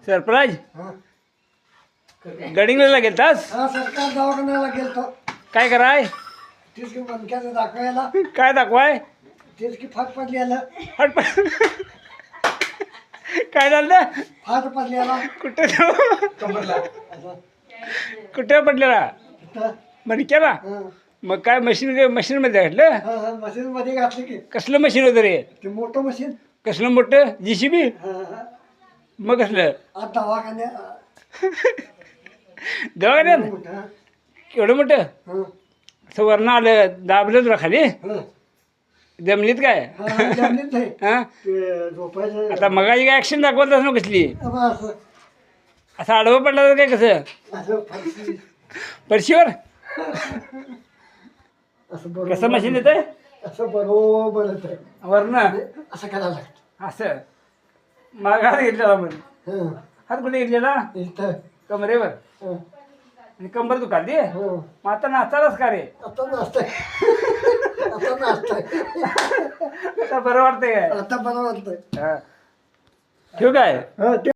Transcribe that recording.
Surprise हा गडिंगला गेलतास हा सरकार दवाखान्याला गेलतो. काय कराय तीच की मणक्याचं दाखवायला. काय दाखवाय तेच की फाट पडलेलं. हट काय झालं फाट पडलेला कुठे तो? असं. कुठे पडलेला इथं. मणक्याला हा. मग काय मशीनमध्ये घातलं हा, हा, मशीनमध्ये घातली की कसलं मशीन होतं रे ते मोठं मशीन. कसलं मोठं JCB हा, हा. मग कसलं आज दवाखान्यात दवाखान्यात मोठं, हा. केवढं मोठं हा, असं वरनं आलं दाबलं तुला खाली हा. जमलीत काय हा, हा, जमिनीत आहे. हा ते झोपायचं. आता मगाची काय ॲक्शन दाखवत ना कसली अब असं असं आडवं पडलं तर काय कसं असं फारशी. परशीवर असं बरोबर. कसं मशीन येतं असं बरोबर येतंय. वरनं असं करायला लागतं. असं मागात घेतलेला म्हणून हं. हात कुठे घेतलेला इथं. कमरेवर हं. आणि कंबर दुखालती हं. मग आता नाचालाच का रे आता नाचतंय. आता नाचतंय. आता बरं वाटतंय काय आता बरं वाटतंय. हा. ठेवू काय हा, ते